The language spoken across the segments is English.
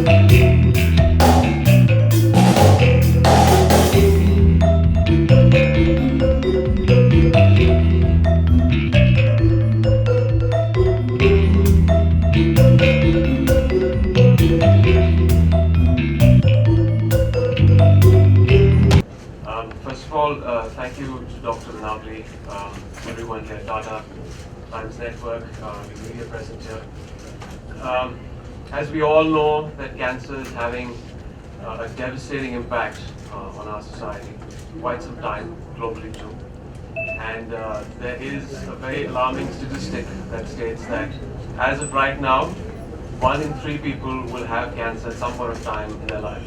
First of all, thank you to Dr. Everyone here at Tata, Times Network, the media present here. As we all know, that cancer is having a devastating impact on our society, quite some time, globally too. And there is a very alarming statistic that states that as of right now, 1 in 3 people will have cancer at some point of time in their life.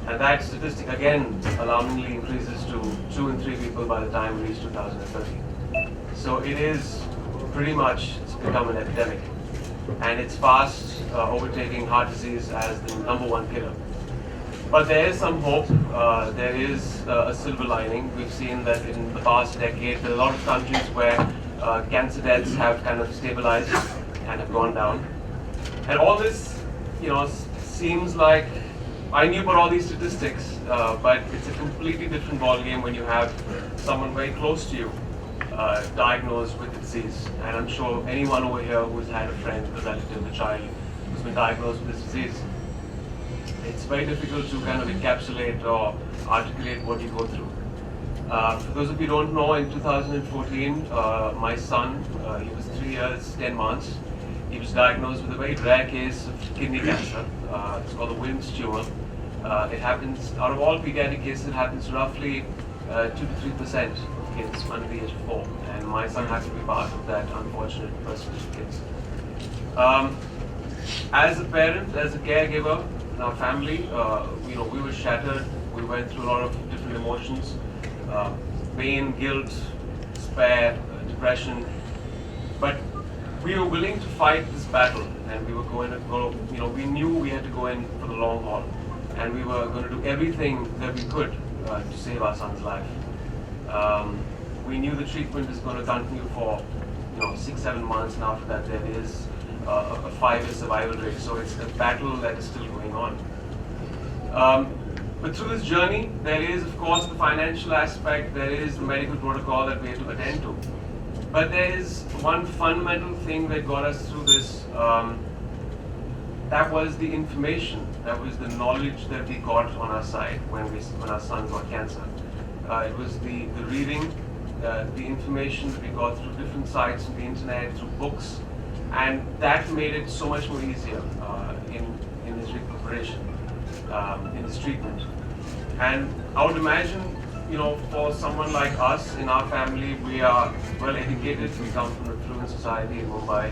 And that statistic again alarmingly increases to 2 in 3 people by the time we reach 2030. So it is pretty much, it's become an epidemic. And it's fast overtaking heart disease as the #1 killer. But there is some hope, there is a silver lining. We've seen that in the past decade, there are a lot of countries where cancer deaths have kind of stabilized and have gone down. And all this, seems like, I knew about all these statistics, but it's a completely different ballgame when you have someone very close to you diagnosed with the disease. And I'm sure anyone over here who's had a friend, a relative, a child who's been diagnosed with this disease, it's very difficult to kind of encapsulate or articulate what you go through. For those of you who don't know, in 2014, my son, he was 3 years, 10 months. He was diagnosed with a very rare case of kidney cancer. It's called a Wilms tumor. It happens, out of all pediatric cases, it happens roughly 2 to 3% of kids under the age of 4. And my son had to be part of that unfortunate percentage of kids. As a parent, as a caregiver, in our family, we were shattered. We went through a lot of different emotions, pain, guilt, despair, depression. But we were willing to fight this battle, and we were going to go, we knew we had to go in for the long haul, and we were going to do everything that we could to save our son's life. We knew the treatment is going to continue for 6-7 months, and after that there is a 5-year survival rate, so it's a battle that is still going on. But through this journey, there is of course the financial aspect, there is the medical protocol that we have to attend to. But there is one fundamental thing that got us through this, that was the information, that was the knowledge that we got on our side when our son got cancer. It was the reading, the information that we got through different sites on the internet, through books, and that made it so much more easier in his recuperation, in his treatment. And I would imagine, for someone like us in our family, we are well educated. We come from an affluent society in Mumbai,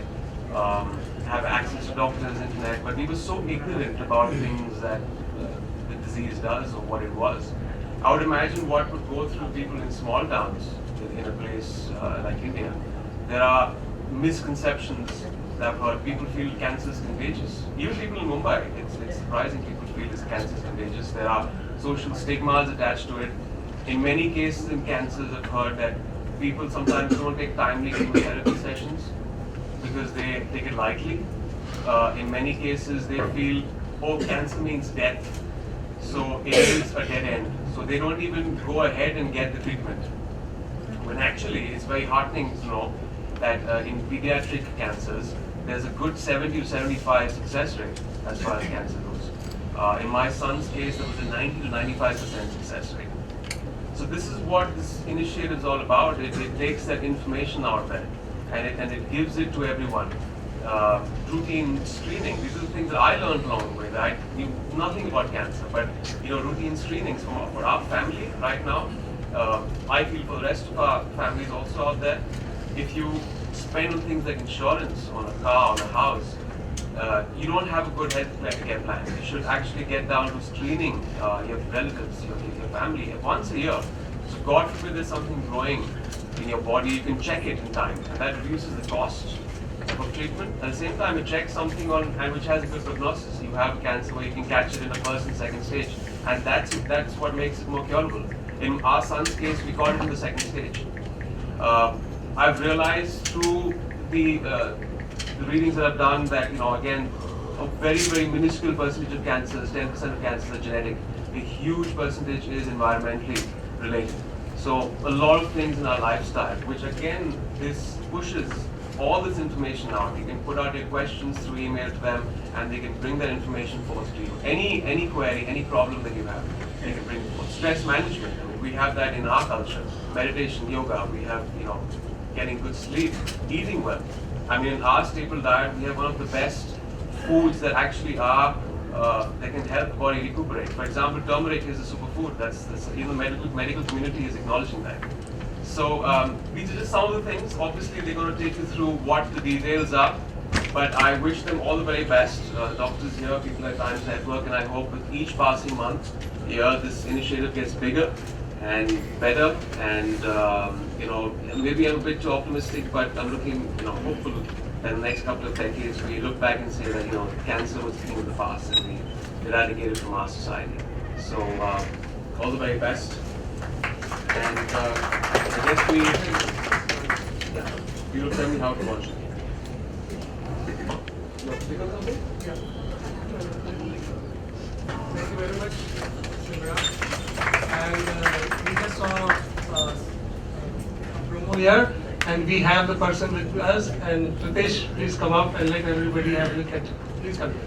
have access to doctors, internet, but we were so ignorant about things that the disease does or what it was. I would imagine what would go through people in small towns in a place like India. There are misconceptions that I've heard. People feel cancer is contagious. Even people in Mumbai, it's surprising people feel this cancer is contagious. There are social stigmas attached to it. In many cases in cancers, I've heard that people sometimes don't take timely chemotherapy sessions because they take it lightly. In many cases, they feel, oh, cancer means death, so it is a dead end. So they don't even go ahead and get the treatment. When actually, it's very heartening to know that in pediatric cancers, there's a good 70 to 75 success rate as far as cancer goes. In my son's case, there was a 90 to 95% success rate. So this is what this initiative is all about. It takes that information out there and it gives it to everyone. Routine screening, these are the things that I learned along the way. That I knew nothing about cancer, but routine screenings for our family right now. I feel for the rest of our families also out there, if you spend on things like insurance, on a car, on a house, you don't have a good health care plan. You should actually get down to screening your relatives, your family once a year. So God forbid there's something growing in your body, you can check it in time, and that reduces the cost of treatment. At the same time, it checks something on and which has a good prognosis. You have a cancer where you can catch it in a person's second stage, and that's what makes it more curable. In our son's case, we got it in the second stage. I've realized through the readings that I've done that again, a very, very minuscule percentage of cancers, 10% of cancers are genetic. A huge percentage is environmentally related. So a lot of things in our lifestyle, which again, this pushes all this information out. You can put out your questions through email to them, and they can bring that information forth to you. Any query, any problem that you have, they can bring it forth. Stress management, I mean, we have that in our culture. Meditation, yoga, we have, getting good sleep, eating well. I mean, in our staple diet, we have one of the best foods that actually are, that can help the body recuperate. For example, turmeric is a superfood. That's even the medical community is acknowledging that. So these are just some of the things. Obviously, they're going to take you through what the details are, but I wish them all the very best. The doctors here, people at Times Network, and I hope with each passing month, this initiative gets bigger and better. And maybe I'm a bit too optimistic, but I'm looking, hopeful that in the next couple of decades we look back and say that cancer was a thing of the past and we eradicated from our society. So all the very best. And I guess you will tell me how to watch it. Yeah. Thank you very much, Emraan. And we just saw a promo here, and we have the person with us. And Pritesh, please come up and let everybody have a look at it. Please come here.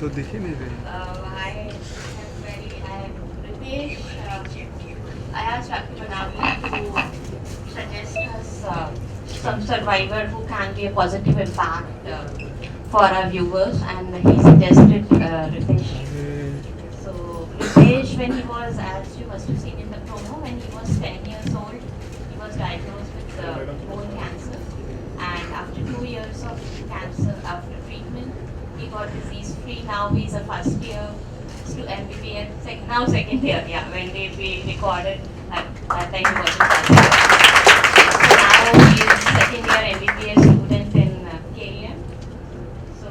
तो दिख ही नहीं रही. I am Ritesh. I asked Dr. Manavi to suggest us some survivor who can be a positive impact for our viewers, and he suggested Ritesh. So Ritesh, when he was, as you must have seen in the promo, when he was 10 years old, he was diagnosed with bone cancer, and after 2 years of cancer, after treatment, he got disease free. Now he's a first year to MBBS, now second year, when we recorded at that time he was in first year. So now he is second year MBBS student in KEM. So,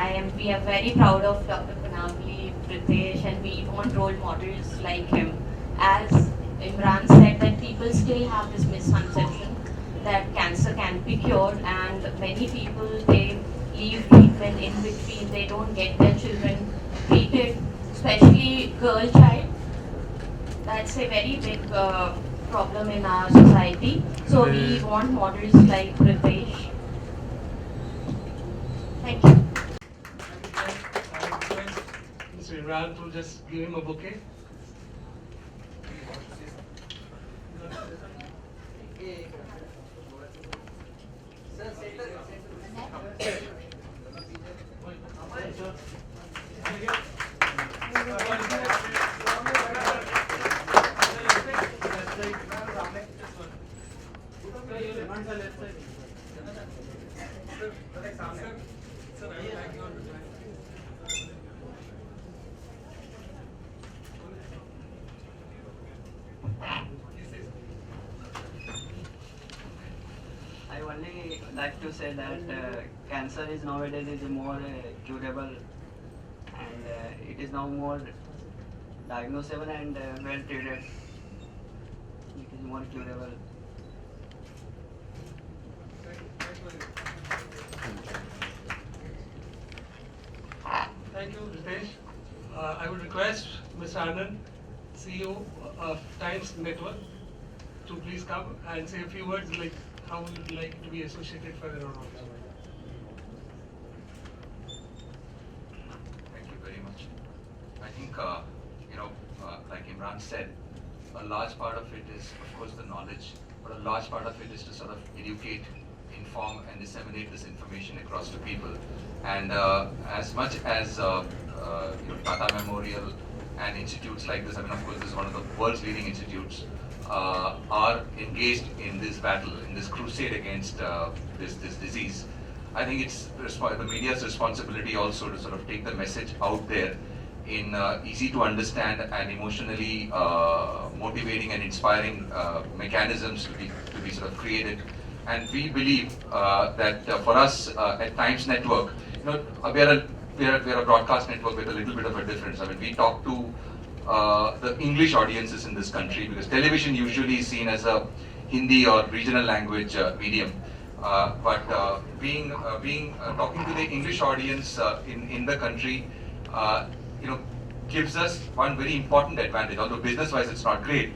and we are very proud of Dr. Panavli, Pritesh, and we want role models like him. As Emraan said, that people still have this misconception that cancer can be cured, and many people, they leave treatment in between, they don't get their children treated, especially girl child. That's a very big problem in our society. So we want models like Pritesh. Thank you. Mr. Emraan to just give him a bouquet. I only like to say that cancer is nowadays is more curable, and it is now more diagnosable and well treated. It is more curable. Thank you, Ritesh. I would request Mr. Anand, CEO of Times Network, to please come and say a few words like how you would like to be associated further on. Thank you very much. I think, like Emraan said, a large part of it is, of course, the knowledge, but a large part of it is to sort of educate, inform, and disseminate this information across to people. And as much as Tata Memorial and institutes like this, I mean, of course, this is one of the world's leading institutes, are engaged in this battle, in this crusade against this disease. I think it's the media's responsibility also to sort of take the message out there in easy to understand and emotionally motivating and inspiring mechanisms to be sort of created And we believe that for us at Times Network, we're a broadcast network with a little bit of a difference. I mean, we talk to the English audiences in this country because television usually is seen as a Hindi or regional language medium. But talking to the English audience in the country, gives us one very important advantage. Although business-wise it's not great,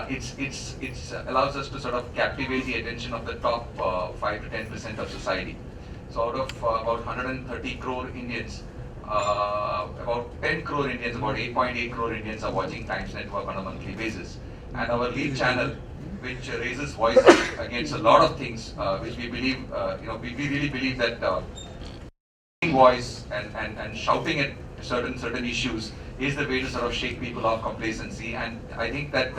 it's allows us to sort of captivate the attention of the top 5 to 10% of society. So out of about 130 crore Indians, about 10 crore Indians, about 8.8 crore Indians are watching Times Network on a monthly basis. And our lead channel, which raises voices against a lot of things, which we believe, we really believe that voice and shouting at certain issues is the way to sort of shake people off complacency. And I think that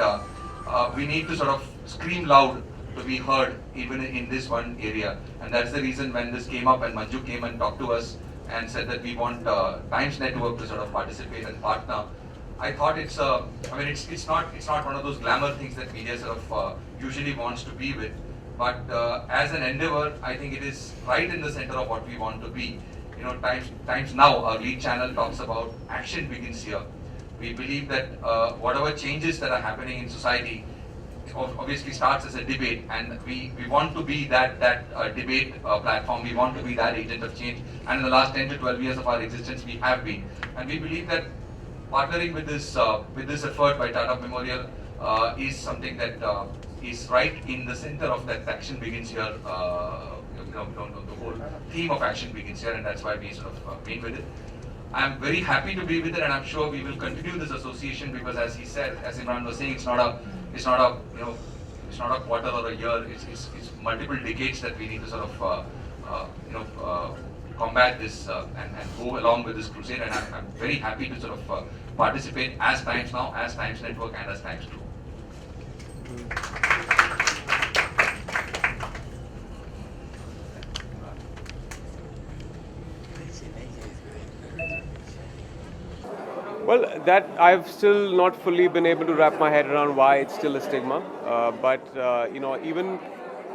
we need to sort of scream loud to be heard even in this one area. And that's the reason when this came up and Manju came and talked to us and said that we want Times Network to sort of participate and partner. I thought it's not one of those glamour things that media sort of usually wants to be with. But as an endeavor, I think it is right in the center of what we want to be. Times Now, our lead channel, talks about action begins here. We believe that whatever changes that are happening in society obviously starts as a debate, and we want to be that debate platform. We want to be that agent of change, and in the last 10 to 12 years of our existence, we have been. And we believe that partnering with this effort by Tata Memorial is something that is right in the center of that action begins here. The whole theme of action begins here, and that's why we sort of been with it. I'm very happy to be with it, and I'm sure we will continue this association because, as he said, as Emraan was saying, it's not a quarter or a year. It's multiple decades that we need to sort of combat this and go along with this crusade. And I'm very happy to sort of participate as Times Now, as Times Network, and as Times True. Well, that I've still not fully been able to wrap my head around why it's still a stigma. But even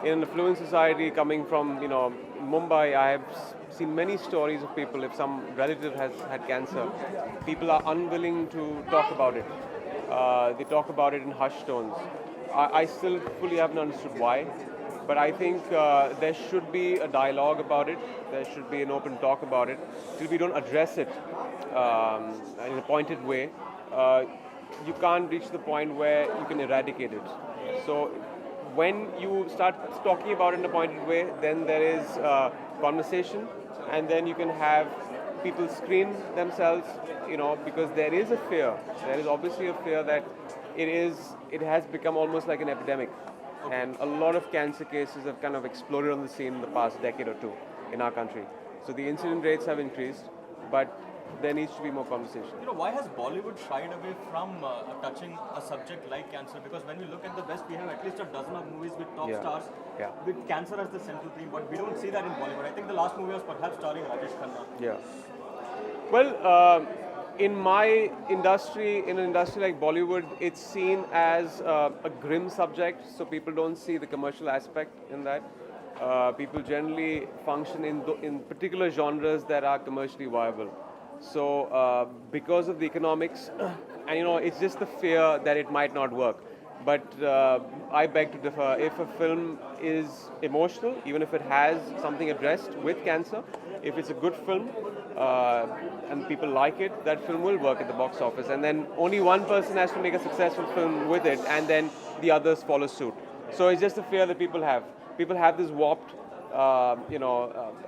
in the affluent society, coming from Mumbai, I have seen many stories of people. If some relative has had cancer, people are unwilling to talk about it. They talk about it in hushed tones. I still fully haven't understood why. But I think there should be a dialogue about it. There should be an open talk about it. Till we don't address it in a pointed way, you can't reach the point where you can eradicate it. So when you start talking about it in a pointed way, then there is conversation, and then you can have people screen themselves, because there is a fear. There is obviously a fear that it has become almost like an epidemic. And a lot of cancer cases have kind of exploded on the scene in the past decade or two in our country. So the incident rates have increased, but there needs to be more conversation. Why has Bollywood shied away from touching a subject like cancer? Because when we look at the West, we have at least a dozen of movies with top stars with cancer as the central theme, but we don't see that in Bollywood. I think the last movie was perhaps starring Rajesh Khanna. Yeah. Well, in my industry, in an industry like Bollywood, it's seen as a grim subject, so people don't see the commercial aspect in that. People generally function in particular genres that are commercially viable. So because of the economics, and it's just the fear that it might not work. But I beg to differ. If a film is emotional, even if it has something addressed with cancer, if it's a good film and people like it, that film will work at the box office. And then only one person has to make a successful film with it, and then the others follow suit. So it's just a fear that people have. People have this warped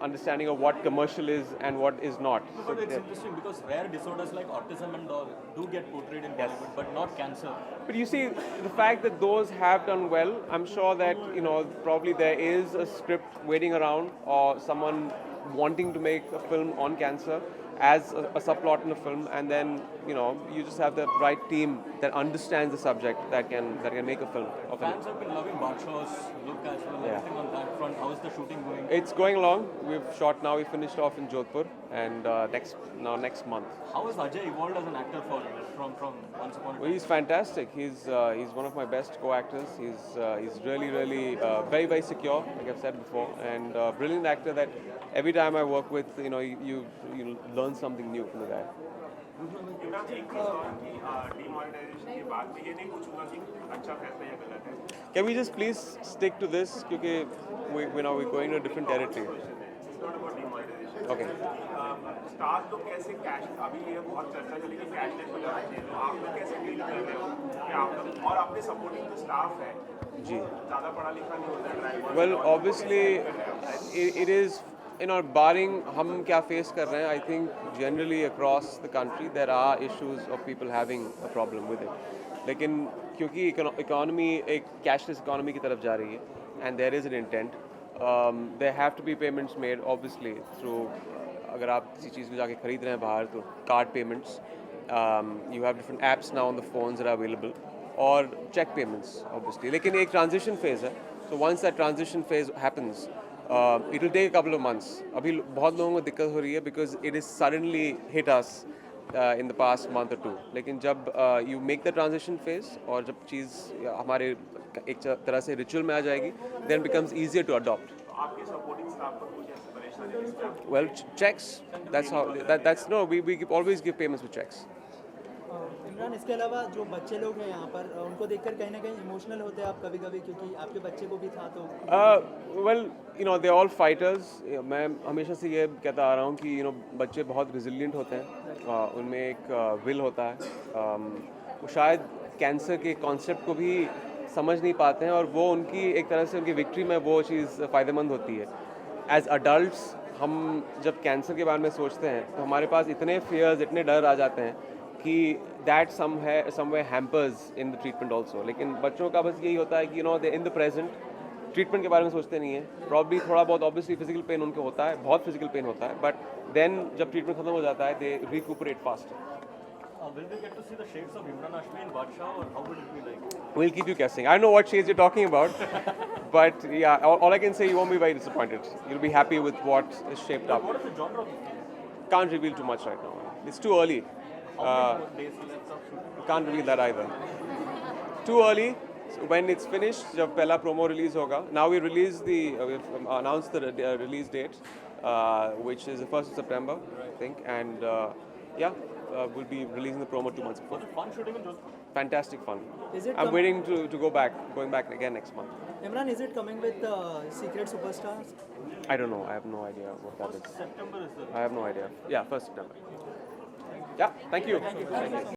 understanding of what commercial is and what is not. But it's interesting because rare disorders like autism and all do get portrayed in Bollywood, but not cancer. But you see, the fact that those have done well, I'm sure that probably there is a script waiting around or someone wanting to make a film on cancer, as a subplot in a film, and then you just have the right team that understands the subject that can make a film of it. Fans have been loving Badshah's look as well. Yeah. Everything on that front. How is the shooting going? It's going along. We've shot now. We finished off in Jodhpur, and next month. How has Ajay evolved as an actor from Once Upon a Time? Well, he's fantastic. He's one of my best co-actors. He's really very, very secure, like I've said before, and brilliant actor that every time I work with, you learn something new from the guy. Can we just please stick to this? Because we're going to a different territory. Okay. Star लोग कैसे cash अभी ये बहुत चर्चा चली कि cashless हो जाना चाहिए, तो आप लोग कैसे डील कर रहे हो कि आप लोग और आपके सपोर्टिंग जो स्टाफ है जी ज़्यादा पढ़ा लिखा नहीं होता है driver? Well, obviously, it is, barring हम क्या face कर रहे हैं, I think generally across the country there are issues of people having a problem with it. लेकिन क्योंकि economy एक cashless economy की तरफ जा रही है, and there is an intent, there have to be payments made obviously through, अगर आप किसी चीज़ को जाके खरीद रहे हैं बाहर तो card payments, you have different apps now on the phones that are available, और check payments obviously. लेकिन एक transition phase है, so once that transition phase happens, it will take a couple of months. अभी बहुत लोगों को दिक्कत हो रही है because it is suddenly hit us in the past month or two. लेकिन जब you make the transition phase और जब चीज़ हमारे एक तरह से ritual में आ जाएगी, then it becomes easier to adopt. आपके सपोर्टिंग स्टाफ पर कुछ ऐसे परेशानी? Well, checks. That's how. That's no. We always give payments with checks. Imran, इसके अलावा जो बच्चे लोग हैं यहाँ पर, उनको देखकर कहीं ना कहीं इमोशनल होते हैं आप कभी-कभी, क्योंकि आपके बच्चे को भी था तो Well, they're all fighters. मैं हमेशा से ये कहता आ रहा हूँ कि बच्चे बहुत resilient होते हैं, उनमें एक will होता है, वो शायद कैंसर के कॉन्सेप्ट को भी समझ नहीं पाते हैं, और वो उनकी एक तरह से उनकी विक्ट्री में वो चीज़ फ़ायदेमंद होती है. एज अडल्ट्स हम जब कैंसर के बारे में सोचते हैं तो हमारे पास इतने फियर्स, इतने डर आ जाते हैं कि that somewhere hampers in the treatment also. लेकिन बच्चों का बस यही होता है कि दे इन द प्रेजेंट, ट्रीटमेंट के बारे में सोचते नहीं है. प्रॉब्ली थोड़ा बहुत ऑब्वियसली फिजिकल पेन उनको होता है, बहुत फिजिकल पेन होता है, बट देन जब ट्रीटमेंट खत्म हो जाता है दे recuperate fast. Will we get to see the shades of Emraan Hashmi and Badshah, or how will it be like? We'll keep you guessing. I don't know what shades you're talking about, but yeah, all I can say, you won't be very disappointed. You'll be happy with what is shaped up. What is the genre of the film? Can't reveal too much right now. It's too early. How many days left of shooting? Can't reveal that either. Too early. So when it's finished, जब पहला promo release होगा. Now we release we've announced the release date, which is the 1st of September, I think, and yeah. We'll be releasing the promo 2 months before. Was it fun shooting in Jodhpur? Fantastic fun. Is it I'm waiting to going back again next month. Imran, is it coming with secret superstars? I don't know. I have no idea what that is. September is the... I have no idea. Yeah, 1st September. Yeah, thank you.